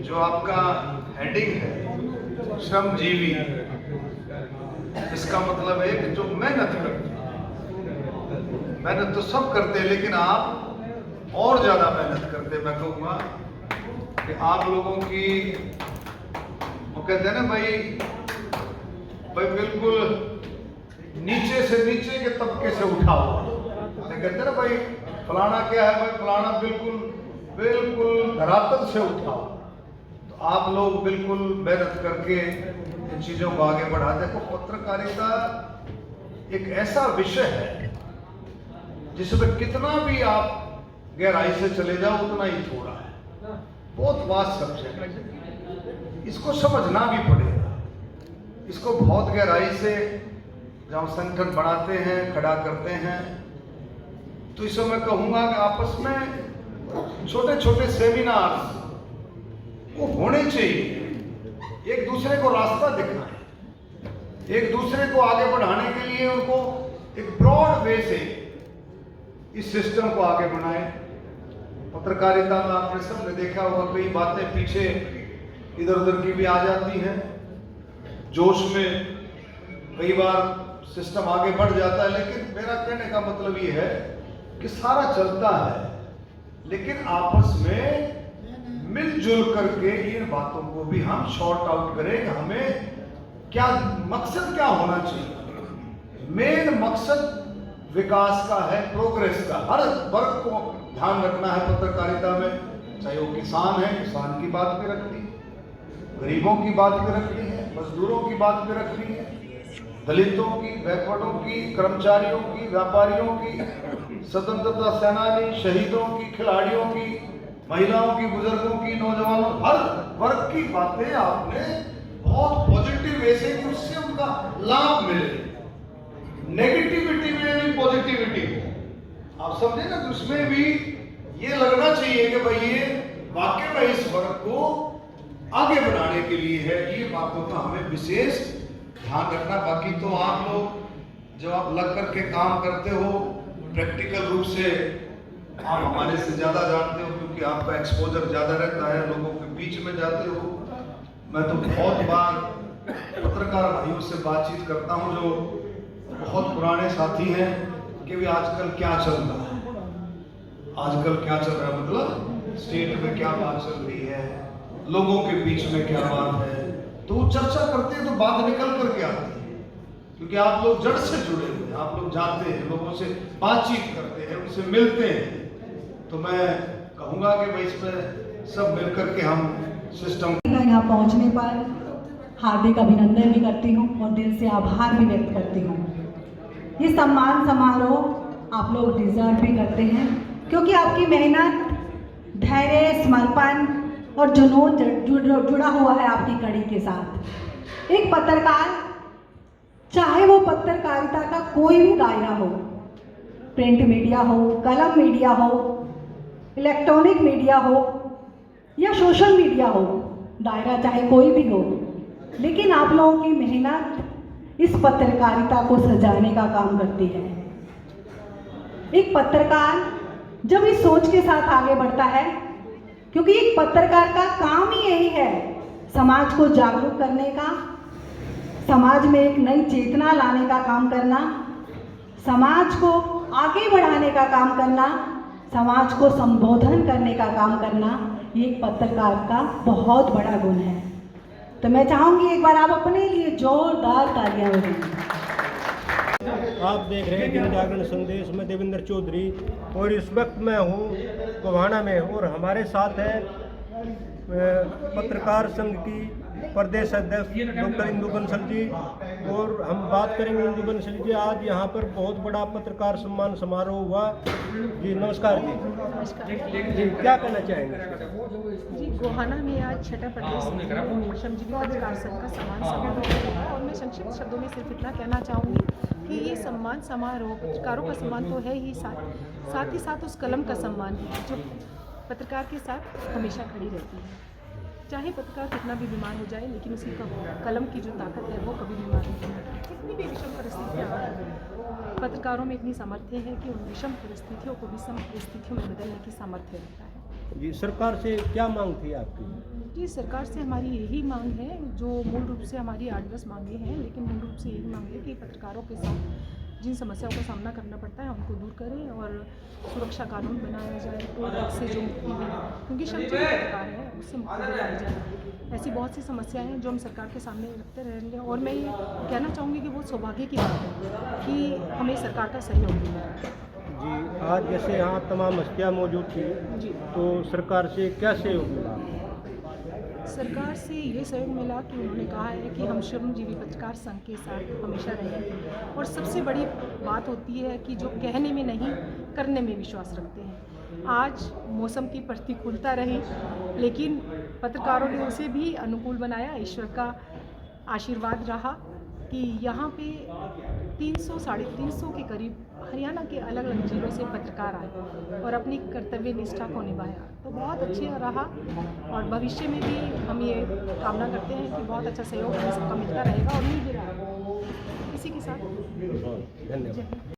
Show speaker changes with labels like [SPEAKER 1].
[SPEAKER 1] जो आपका हेडिंग है श्रमजीवी, इसका मतलब है कि जो मेहनत करते हैं, मेहनत तो सब करते हैं लेकिन आप और ज्यादा मेहनत करते हैं। मैं कहूँगा कि आप लोगों की, वो कहते हैं ना भाई बिल्कुल नीचे से नीचे के तबके से उठा हुआ, कहते हैं ना भाई फलाना क्या है, भाई फलाना बिल्कुल बिल्कुल धरातल से उठा। तो आप लोग बिल्कुल मेहनत करके इन चीजों को आगे बढ़ाते हैं। तो पत्रकारिता एक ऐसा विषय है जिसमें कितना भी आप गहराई से चले जाओ उतना ही थोड़ा है, बहुत वास्ट सब्जेक्ट है। इसको समझना भी पड़ेगा, इसको बहुत गहराई से जब हम संगठन बढ़ाते हैं, खड़ा करते हैं, तो इसमें मैं कहूँगा कि आपस में छोटे छोटे सेमिनार वो होने चाहिए। एक दूसरे को रास्ता दिखाएं, एक दूसरे को आगे बढ़ाने के लिए उनको एक ब्रॉड वे से इस सिस्टम को आगे बढ़ाएं। पत्रकारिता में आपने सबने देखा होगा कई बातें पीछे इधर उधर की भी आ जाती हैं, जोश में कई बार सिस्टम आगे बढ़ जाता है। लेकिन मेरा कहने का मतलब ये है कि सारा चलता है, लेकिन आपस में मिलजुल करके इन बातों को भी हम शॉर्ट आउट करें कि हमें क्या मकसद क्या होना चाहिए। मेन मकसद विकास का है, प्रोग्रेस का। हर वर्ग को ध्यान रखना है पत्रकारिता में, चाहे वो किसान है, किसान की बात भी रखनी है, गरीबों की बात भी रखनी है, मजदूरों की बात भी रखनी है, दलितों की, बैकवर्डों की, कर्मचारियों की, व्यापारियों की, स्वतंत्रता सेनानी, शहीदों की, खिलाड़ियों की, महिलाओं की, बुजुर्गों की, नौजवानों, हर वर्ग की बातें आपने बहुत पॉजिटिव वे से कि उससे उनका लाभ मिले। नेगेटिविटी में नहीं, पॉजिटिविटी हो, आप समझे ना। तो उसमें भी ये लगना चाहिए कि भाई ये वाकई में इस वर्ग को आगे बढ़ाने के लिए है। ये बातों का हमें विशेष ध्यान रखना। बाकी तो आप लोग जब आप लग करके काम करते हो, प्रैक्टिकल रूप से आप हमारे से ज्यादा जानते हो, क्योंकि आपका एक्सपोजर ज्यादा रहता है, लोगों के बीच में जाते हो। मैं तो बहुत बार पत्रकार भाइयों से बातचीत करता हूं जो बहुत पुराने साथी हैं कि भी आजकल क्या चल रहा है, आजकल क्या चल रहा है, मतलब स्टेट में क्या बात चल रही है, लोगों के बीच में क्या बात है। तो वो चर्चा करते हैं तो बात निकल करके आती है, क्योंकि आप लोग जड़ से जुड़े हुए हैं, आप लोग जानते हैं, लोगों से बातचीत करते हैं, उनसे मिलते हैं। तो मैं कहूँगा कि भाई इसमें सब मिलकर के हम सिस्टम
[SPEAKER 2] यहाँ पहुँचने पर हार्दिक अभिनंदन भी करती हूँ और दिल से आभार भी व्यक्त करती हूँ। ये सम्मान समारोह आप लोग डिजर्व भी करते हैं, क्योंकि आपकी मेहनत, धैर्य, समर्पण और जुनून जुड़ा हुआ है आपकी कड़ी के साथ। एक पत्रकार, चाहे वो पत्रकारिता का कोई भी दायरा हो, प्रिंट मीडिया हो, कलम मीडिया हो, इलेक्ट्रॉनिक मीडिया हो या सोशल मीडिया हो, दायरा चाहे कोई भी हो, लेकिन आप लोगों की मेहनत इस पत्रकारिता को सजाने का काम करती है। एक पत्रकार जब इस सोच के साथ आगे बढ़ता है, क्योंकि एक पत्रकार का काम ही यही है समाज को जागरूक करने का, समाज में एक नई चेतना लाने का काम करना, समाज को आगे बढ़ाने का काम करना, समाज को संबोधन करने का काम करना, ये एक पत्रकार का बहुत बड़ा गुण है। तो मैं चाहूंगी एक बार आप अपने लिए जोरदार तालियां बजाएं।
[SPEAKER 3] आप देख रहे हैं जन जागरण संदेश में देवेंद्र चौधरी, और इस वक्त मैं हूँ गोहाना में, और हमारे साथ है पत्रकार संघ की प्रदेश अध्यक्ष डॉक्टर इंदु बंसल जी, और हम बात करेंगे इंदु बंसल जी। आज यहाँ पर बहुत बड़ा पत्रकार सम्मान समारोह हुआ जी। नमस्कार जी।
[SPEAKER 4] नमस्कार
[SPEAKER 3] जी, क्या कहना चाहेंगे
[SPEAKER 4] जी। गोहाना में आज छठा प्रदेश श्रमजीवी पत्रकार संघ का सम्मान समारोह हुआ, और मैं संक्षिप्त शब्दों में सिर्फ इतना कहना चाहूँगी कि ये सम्मान समारोह पत्रकारों का सम्मान तो है ही, साथ ही साथ उस कलम का सम्मान है जो पत्रकार के साथ हमेशा खड़ी रहती है। चाहे पत्रकार कितना भी बीमार हो जाए, लेकिन उसकी कलम की जो ताकत है वो कभी बीमार नहीं होती। कितनी भी विषम परिस्थितियाँ आए, पत्रकारों में इतनी सामर्थ्य है कि उन विषम परिस्थितियों को भी सम परिस्थितियों में बदलने की सामर्थ्य रहता है।
[SPEAKER 3] जी, सरकार से क्या मांग थी आपकी?
[SPEAKER 4] जी, सरकार से हमारी यही मांग है, जो मूल रूप से हमारी 8-10 मांगे हैं, लेकिन मूल रूप से यही मांग है कि पत्रकारों के साथ जिन समस्याओं का सामना करना पड़ता है उनको दूर करें और सुरक्षा कानून बनाया जाए, कोर्ट से जो मुक्ति है, क्योंकि शब्द जो पत्रकार है उससे मुक्ति दिलाई जाए। ऐसी बहुत सी समस्याएं हैं जो हम सरकार के सामने रखते रहेंगे और मैं ये कहना चाहूँगी कि बहुत सौभाग्य की बात है कि हमें सरकार का सहयोग मिला है।
[SPEAKER 3] जी, आज जैसे यहाँ तमाम हस्तियाँ मौजूद थी,
[SPEAKER 4] जी,
[SPEAKER 3] तो सरकार से क्या सहयोग मिला?
[SPEAKER 4] सरकार से ये सहयोग मिला कि उन्होंने कहा है कि हम श्रमजीवी पत्रकार संघ के साथ हमेशा रहेंगे और सबसे बड़ी बात होती है कि जो कहने में नहीं करने में विश्वास रखते हैं। आज मौसम की प्रतिकूलता रही, लेकिन पत्रकारों ने उसे भी अनुकूल बनाया। ईश्वर का आशीर्वाद रहा कि यहाँ पे 300-350 के करीब हरियाणा के अलग अलग जिलों से पत्रकार आए और अपनी कर्तव्य निष्ठा को निभाया, तो बहुत अच्छा रहा। और भविष्य में भी हम ये कामना करते हैं कि बहुत अच्छा सहयोग हमें सबका मिलता रहेगा और मिल भी रहा है। इसी के साथ
[SPEAKER 3] धन्यवाद।